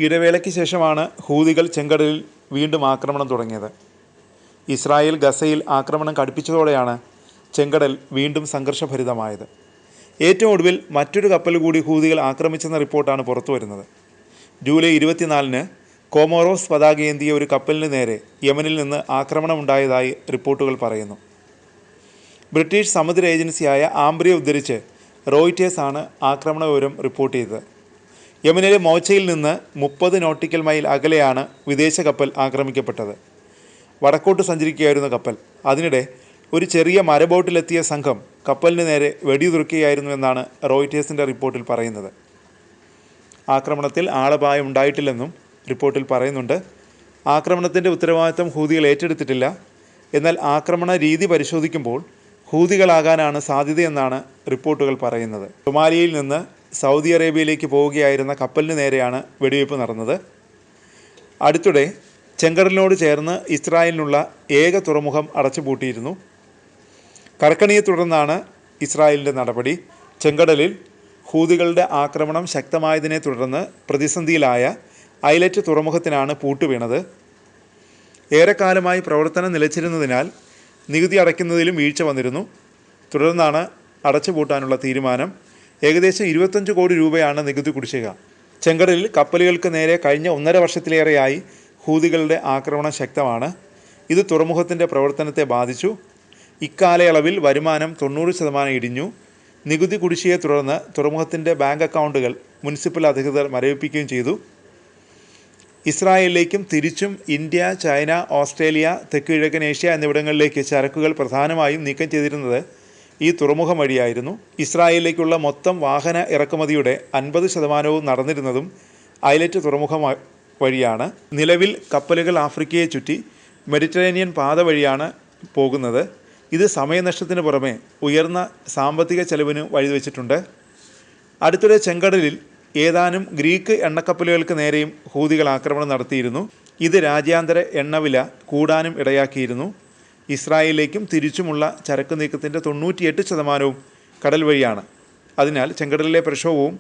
ഇടവേളയ്ക്ക് ശേഷമാണ് ഹൂതികൾ ചെങ്കടലിൽ വീണ്ടും ആക്രമണം തുടങ്ങിയത്. ഇസ്രായേൽ ഗസയിൽ ആക്രമണം കടുപ്പിച്ചതോടെയാണ് ചെങ്കടൽ വീണ്ടും സംഘർഷഭരിതമായത്. ഏറ്റവും ഒടുവിൽ മറ്റൊരു കപ്പൽ കൂടി ഹൂതികൾ ആക്രമിച്ചെന്ന റിപ്പോർട്ടാണ് പുറത്തു വരുന്നത്. ജൂലൈ 24-ന് കോമോറോസ് പതാകയേന്തിയ ഒരു കപ്പലിന് നേരെ യമനിൽ നിന്ന് ആക്രമണമുണ്ടായതായി റിപ്പോർട്ടുകൾ പറയുന്നു. ബ്രിട്ടീഷ് സമുദ്ര ഏജൻസിയായ ആംബ്രിയെ ഉദ്ധരിച്ച് റോയിറ്റേഴ്സാണ് ആക്രമണ വിവരം റിപ്പോർട്ട് ചെയ്തത്. യമനിലെ മോച്ചയിൽ നിന്ന് 30 നോട്ടിക്കൽ മൈൽ അകലെയാണ് വിദേശ കപ്പൽ ആക്രമിക്കപ്പെട്ടത്. വടക്കോട്ട് സഞ്ചരിക്കുകയായിരുന്ന കപ്പൽ. അതിനിടെ ഒരു ചെറിയ മരബോട്ടിലെത്തിയ സംഘം കപ്പലിന് നേരെ വെടിയുതിർക്കുകയായിരുന്നുവെന്നാണ് റോയിറ്റേഴ്സിൻ്റെ റിപ്പോർട്ടിൽ പറയുന്നത്. ആക്രമണത്തിൽ ആളപായം ഉണ്ടായിട്ടില്ലെന്നും റിപ്പോർട്ടിൽ പറയുന്നുണ്ട്. ആക്രമണത്തിൻ്റെ ഉത്തരവാദിത്തം ഹൂതികൾ ഏറ്റെടുത്തിട്ടില്ല. എന്നാൽ ആക്രമണ രീതി പരിശോധിക്കുമ്പോൾ ഹൂതികളാകാനാണ് സാധ്യതയെന്നാണ് റിപ്പോർട്ടുകൾ പറയുന്നത്. സൊമാലിയയിൽ നിന്ന് സൗദി അറേബ്യയിലേക്ക് പോവുകയായിരുന്ന കപ്പലിന് നേരെയാണ് വെടിവയ്പ് നടന്നത്. അടുത്തിടെ ചെങ്കടലിനോട് ചേർന്ന് ഇസ്രായേലിനുള്ള ഏക തുറമുഖം അടച്ചുപൂട്ടിയിരുന്നു. കരക്കണിയെ തുടർന്നാണ് ഇസ്രായേലിൻ്റെ നടപടി. ചെങ്കടലിൽ ഹൂതികളുടെ ആക്രമണം ശക്തമായതിനെ തുടർന്ന് പ്രതിസന്ധിയിലായ ഐലറ്റ് തുറമുഖത്തിനാണ് പൂട്ടുവീണത്. ഏറെക്കാലമായി പ്രവർത്തനം നിലച്ചിരുന്നതിനാൽ നികുതി അടയ്ക്കുന്നതിലും വീഴ്ച വന്നിരുന്നു. തുടർന്നാണ് അടച്ചുപൂട്ടാനുള്ള തീരുമാനം. ഏകദേശം 25 കോടി രൂപയാണ് നികുതി കുടിശ്ശിക. ചെങ്കടലിൽ കപ്പലുകൾക്ക് നേരെ കഴിഞ്ഞ 1.5 വർഷത്തിലേറെയായി ഹൂതികളുടെ ആക്രമണം ശക്തമാണ്. ഇത് തുറമുഖത്തിൻ്റെ പ്രവർത്തനത്തെ ബാധിച്ചു. ഇക്കാലയളവിൽ വരുമാനം 90% ഇടിഞ്ഞു. നികുതി കുടിശ്ശികയെ തുടർന്ന് തുറമുഖത്തിൻ്റെ ബാങ്ക് അക്കൗണ്ടുകൾ മുനിസിപ്പൽ അധികൃതർ മരവിപ്പിക്കുകയും ചെയ്തു. ഇസ്രായേലിലേക്കും തിരിച്ചും ഇന്ത്യ, ചൈന, ഓസ്ട്രേലിയ, തെക്ക് കിഴക്കൻ ഏഷ്യ എന്നിവിടങ്ങളിലേക്ക് ചരക്കുകൾ പ്രധാനമായും നീക്കം ചെയ്തിരുന്നത് ഈ തുറമുഖം വഴിയായിരുന്നു. ഇസ്രായേലിലേക്കുള്ള മൊത്തം വാഹന ഇറക്കുമതിയുടെ 50% നടന്നിരുന്നതും ഐലറ്റ് തുറമുഖം വഴിയാണ്. നിലവിൽ കപ്പലുകൾ ആഫ്രിക്കയെ ചുറ്റി മെഡിറ്ററേനിയൻ പാത വഴിയാണ് പോകുന്നത്. ഇത് സമയനഷ്ടത്തിന് പുറമെ ഉയർന്ന സാമ്പത്തിക ചെലവിന് വഴിവെച്ചിട്ടുണ്ട്. അടുത്തിടെ ചെങ്കടലിൽ ഏതാനും ഗ്രീക്ക് എണ്ണക്കപ്പലുകൾക്ക് നേരെയും ഹൂതികൾ ആക്രമണം നടത്തിയിരുന്നു. ഇത് രാജ്യാന്തര എണ്ണവില കൂടാനും ഇടയാക്കിയിരുന്നു. ഇസ്രായേലിലേക്കും തിരിച്ചുമുള്ള ചരക്ക് നീക്കത്തിൻ്റെ 98% കടൽ വഴിയാണ്. അതിനാൽ ചെങ്കടലിലെ പ്രക്ഷോഭവും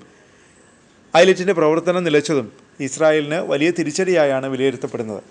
ഐലറ്റിൻ്റെ പ്രവർത്തനം നിലച്ചതും ഇസ്രായേലിന് വലിയ തിരിച്ചടിയായാണ് വിലയിരുത്തപ്പെടുന്നത്.